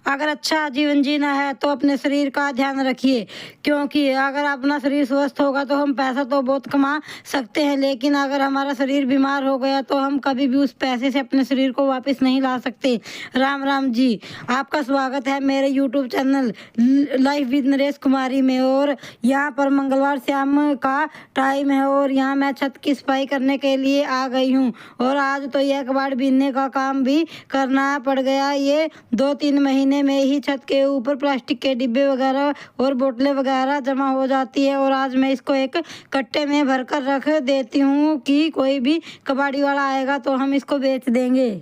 अगर अच्छा जीवन जीना है तो अपने शरीर का ध्यान रखिए, क्योंकि अगर अपना शरीर स्वस्थ होगा तो हम पैसा तो बहुत कमा सकते हैं, लेकिन अगर हमारा शरीर बीमार हो गया तो हम कभी भी उस पैसे से अपने शरीर को वापस नहीं ला सकते। राम राम जी, आपका स्वागत है मेरे YouTube channel life with Naresh Kumari में। और यहाँ पर मंगलवार शाम का टाइम है और यहाँ मैं छत की सफाई करने के लिए आ गई हूँ। और आज तो यह कबाड़ बीनने का काम भी करना पड़ गया। ये 2-3 महीने में ही छत के ऊपर प्लास्टिक के डिब्बे वगैरह और बोतलें वगैरह जमा हो जाती है। और आज मैं इसको एक कट्टे में भरकर रख देती हूँ कि कोई भी कबाड़ी वाला आएगा तो हम इसको बेच देंगे।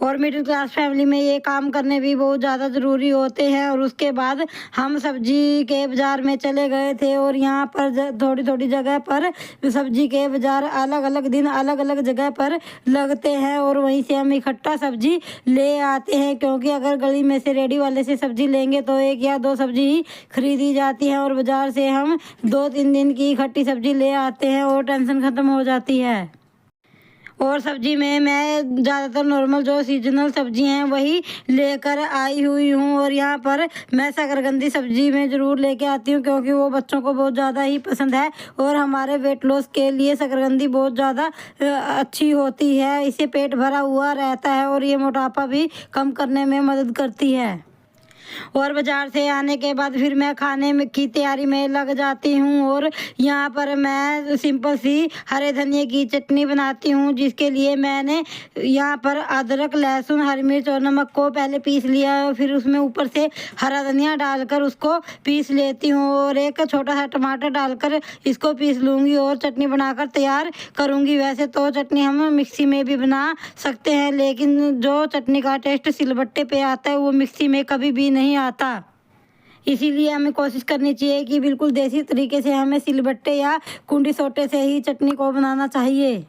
और मिडिल क्लास फैमिली में ये काम करने भी बहुत ज़्यादा ज़रूरी होते हैं। और उसके बाद हम सब्जी के बाज़ार में चले गए थे और यहाँ पर थोड़ी थोड़ी जगह पर सब्जी के बाज़ार अलग अलग दिन अलग अलग जगह पर लगते हैं और वहीं से हम इकट्ठा सब्जी ले आते हैं, क्योंकि अगर गली में से रेडी वाले से सब्जी लेंगे तो 1 या 2 सब्जी ही खरीदी जाती है और बाज़ार से हम 2-3 दिन की इकट्ठी सब्जी ले आते हैं और टेंशन ख़त्म हो जाती है। और सब्जी में मैं ज़्यादातर नॉर्मल जो सीजनल सब्जी हैं वही लेकर आई हुई हूँ। और यहाँ पर मैं शकरकंदी सब्जी में ज़रूर लेके आती हूँ, क्योंकि वो बच्चों को बहुत ज़्यादा ही पसंद है और हमारे वेट लॉस के लिए शकरकंदी बहुत ज़्यादा अच्छी होती है। इससे पेट भरा हुआ रहता है और ये मोटापा भी कम करने में मदद करती है। और बाज़ार से आने के बाद फिर मैं खाने में की तैयारी में लग जाती हूँ। और यहाँ पर मैं सिंपल सी हरे धनिए की चटनी बनाती हूँ, जिसके लिए मैंने यहाँ पर अदरक, लहसुन, हरी मिर्च और नमक को पहले पीस लिया है। फिर उसमें ऊपर से हरा धनिया डालकर उसको पीस लेती हूँ और एक छोटा सा टमाटर डालकर इसको पीस लूँगी और चटनी बनाकर तैयार करूँगी। वैसे तो चटनी हम मिक्सी में भी बना सकते हैं, लेकिन जो चटनी का टेस्ट सिलबट्टे पे आता है वो मिक्सी में कभी भी नहीं आता। इसीलिए हमें कोशिश करनी चाहिए कि बिल्कुल देसी तरीके से हमें सिलबट्टे या कुंडी सोटे से ही चटनी को बनाना चाहिए।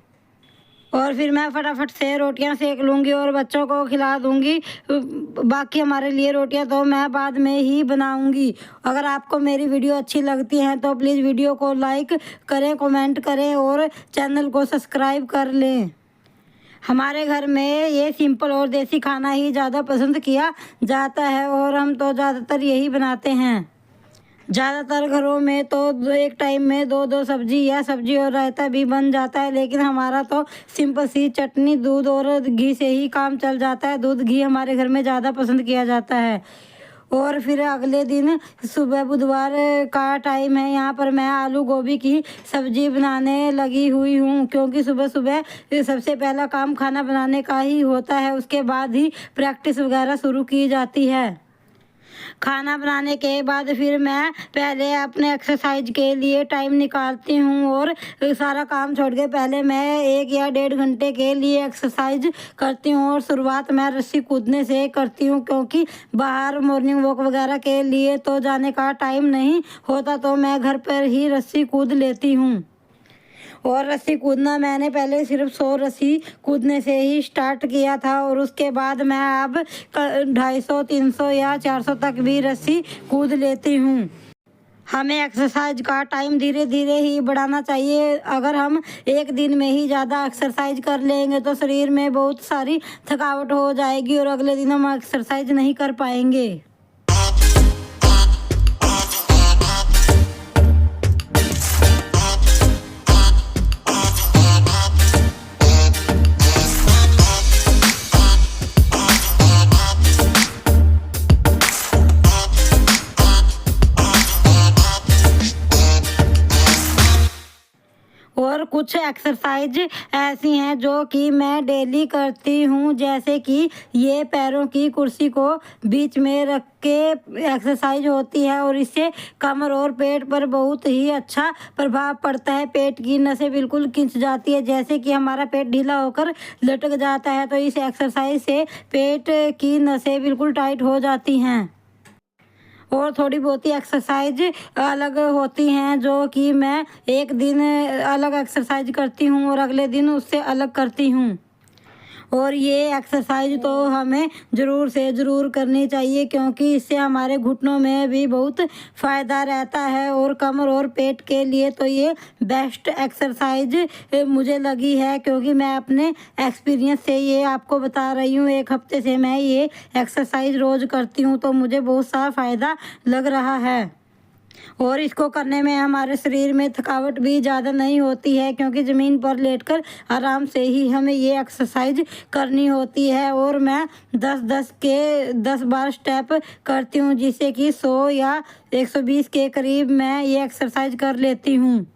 और फिर मैं फटाफट से रोटियां सेक लूँगी और बच्चों को खिला दूँगी। बाकी हमारे लिए रोटियां तो मैं बाद में ही बनाऊँगी। अगर आपको मेरी वीडियो अच्छी लगती है तो प्लीज़ वीडियो को लाइक करें, कमेंट करें और चैनल को सब्सक्राइब कर लें। हमारे घर में ये सिंपल और देसी खाना ही ज़्यादा पसंद किया जाता है और हम तो ज़्यादातर यही बनाते हैं। ज़्यादातर घरों में तो एक टाइम में 2-2 सब्जी या सब्जी और रायता भी बन जाता है, लेकिन हमारा तो सिंपल सी चटनी, दूध और घी से ही काम चल जाता है। दूध घी हमारे घर में ज़्यादा पसंद किया जाता है। और फिर अगले दिन सुबह बुधवार का टाइम है, यहाँ पर मैं आलू गोभी की सब्ज़ी बनाने लगी हुई हूँ, क्योंकि सुबह सुबह सबसे पहला काम खाना बनाने का ही होता है। उसके बाद ही प्रैक्टिस वगैरह शुरू की जाती है। खाना बनाने के बाद फिर मैं पहले अपने एक्सरसाइज के लिए टाइम निकालती हूँ और सारा काम छोड़ के पहले मैं 1 या 1.5 घंटे के लिए एक्सरसाइज करती हूँ। और शुरुआत मैं रस्सी कूदने से करती हूँ, क्योंकि बाहर मॉर्निंग वॉक वगैरह के लिए तो जाने का टाइम नहीं होता, तो मैं घर पर ही रस्सी कूद लेती हूँ। और रस्सी कूदना मैंने पहले सिर्फ 100 रस्सी कूदने से ही स्टार्ट किया था और उसके बाद मैं अब 250, 300 या 400 तक भी रस्सी कूद लेती हूँ। हमें एक्सरसाइज का टाइम धीरे धीरे ही बढ़ाना चाहिए। अगर हम एक दिन में ही ज़्यादा एक्सरसाइज कर लेंगे तो शरीर में बहुत सारी थकावट हो जाएगी और अगले दिन हम एक्सरसाइज नहीं कर पाएंगे। और कुछ एक्सरसाइज ऐसी हैं जो कि मैं डेली करती हूँ, जैसे कि ये पैरों की कुर्सी को बीच में रख के एक्सरसाइज होती है और इससे कमर और पेट पर बहुत ही अच्छा प्रभाव पड़ता है। पेट की नसें बिल्कुल खिंच जाती है, जैसे कि हमारा पेट ढीला होकर लटक जाता है, तो इस एक्सरसाइज से पेट की नसें बिल्कुल टाइट हो जाती हैं। और थोड़ी बहुत ही एक्सरसाइज अलग होती हैं, जो कि मैं एक दिन अलग एक्सरसाइज करती हूँ और अगले दिन उससे अलग करती हूँ। और ये एक्सरसाइज तो हमें ज़रूर से ज़रूर करनी चाहिए, क्योंकि इससे हमारे घुटनों में भी बहुत फ़ायदा रहता है। और कमर और पेट के लिए तो ये बेस्ट एक्सरसाइज मुझे लगी है, क्योंकि मैं अपने एक्सपीरियंस से ये आपको बता रही हूँ। 1 हफ्ते से मैं ये एक्सरसाइज रोज़ करती हूँ, तो मुझे बहुत सारा फ़ायदा लग रहा है। और इसको करने में हमारे शरीर में थकावट भी ज़्यादा नहीं होती है, क्योंकि ज़मीन पर लेटकर आराम से ही हमें ये एक्सरसाइज करनी होती है। और मैं 10 बार स्टेप करती हूँ, जिससे कि 100 या 120 के करीब मैं ये एक्सरसाइज कर लेती हूँ।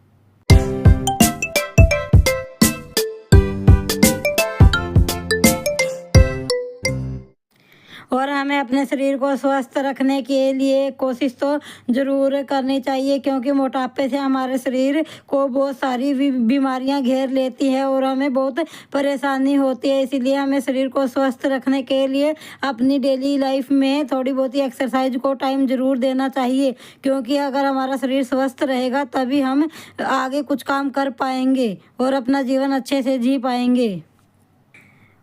और हमें अपने शरीर को स्वस्थ रखने के लिए कोशिश तो ज़रूर करनी चाहिए, क्योंकि मोटापे से हमारे शरीर को बहुत सारी बीमारियां घेर लेती है और हमें बहुत परेशानी होती है। इसीलिए हमें शरीर को स्वस्थ रखने के लिए अपनी डेली लाइफ में थोड़ी बहुत ही एक्सरसाइज को टाइम ज़रूर देना चाहिए, क्योंकि अगर हमारा शरीर स्वस्थ रहेगा तभी हम आगे कुछ काम कर पाएंगे और अपना जीवन अच्छे से जी पाएंगे।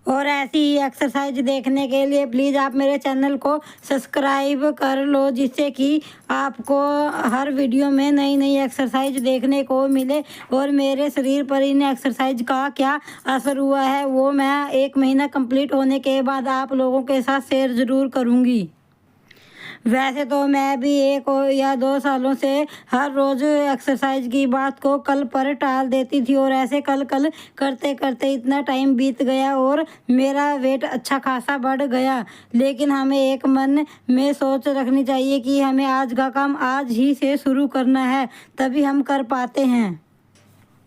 और ऐसी ही एक्सरसाइज देखने के लिए प्लीज़ आप मेरे चैनल को सब्सक्राइब कर लो, जिससे कि आपको हर वीडियो में नई नई एक्सरसाइज देखने को मिले। और मेरे शरीर पर इन एक्सरसाइज का क्या असर हुआ है वो मैं 1 महीना कंप्लीट होने के बाद आप लोगों के साथ शेयर ज़रूर करूँगी। वैसे तो मैं भी 1 या 2 सालों से हर रोज़ एक्सरसाइज की बात को कल पर टाल देती थी, और ऐसे कल करते करते इतना टाइम बीत गया और मेरा वेट अच्छा खासा बढ़ गया। लेकिन हमें एक मन में सोच रखनी चाहिए कि हमें आज का काम आज ही से शुरू करना है, तभी हम कर पाते हैं।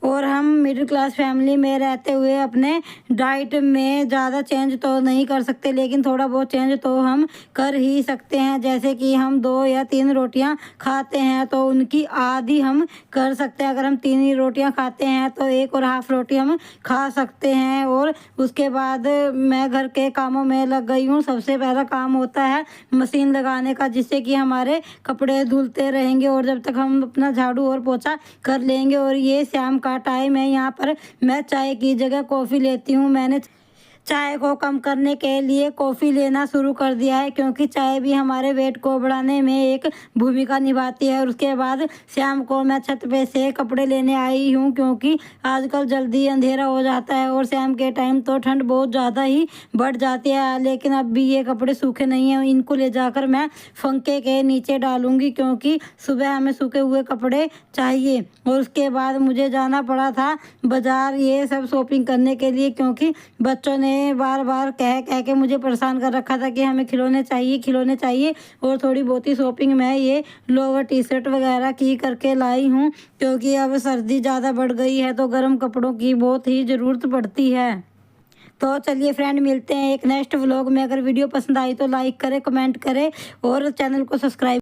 और हम मिडिल क्लास फैमिली में रहते हुए अपने डाइट में ज़्यादा चेंज तो नहीं कर सकते, लेकिन थोड़ा बहुत चेंज तो हम कर ही सकते हैं। जैसे कि हम 2 या 3 रोटियां खाते हैं तो उनकी आधी हम कर सकते हैं। अगर हम 3 ही रोटियां खाते हैं तो 1 और हाफ रोटी हम खा सकते हैं। और उसके बाद मैं घर के कामों में लग गई हूँ। सबसे पहला काम होता है मशीन लगाने का, जिससे कि हमारे कपड़े धुलते रहेंगे और जब तक हम अपना झाड़ू और पोछा कर लेंगे। और ये शाम का टाइम है, यहाँ पर मैं चाय की जगह कॉफ़ी लेती हूँ। मैंने चाय को कम करने के लिए कॉफ़ी लेना शुरू कर दिया है, क्योंकि चाय भी हमारे वेट को बढ़ाने में एक भूमिका निभाती है। और उसके बाद शाम को मैं छत पे से कपड़े लेने आई हूँ, क्योंकि आजकल जल्दी अंधेरा हो जाता है और शाम के टाइम तो ठंड बहुत ज़्यादा ही बढ़ जाती है। लेकिन अब भी ये कपड़े सूखे नहीं हैं, इनको ले जाकर मैं पंखे के नीचे डालूँगी, क्योंकि सुबह हमें सूखे हुए कपड़े चाहिए। और उसके बाद मुझे जाना पड़ा था बाज़ार ये सब शॉपिंग करने के लिए, क्योंकि बच्चों ने बार बार कह के मुझे परेशान कर रखा था कि हमें खिलौने चाहिए। और थोड़ी बहुत ही शॉपिंग मैं ये लोअर टी-शर्ट वगैरह की करके लाई हूँ, क्योंकि अब सर्दी ज़्यादा बढ़ गई है तो गर्म कपड़ों की बहुत ही ज़रूरत पड़ती है। तो चलिए फ्रेंड, मिलते हैं एक नेक्स्ट व्लॉग में। अगर वीडियो पसंद आई तो लाइक करें, कमेंट करें और चैनल को सब्सक्राइब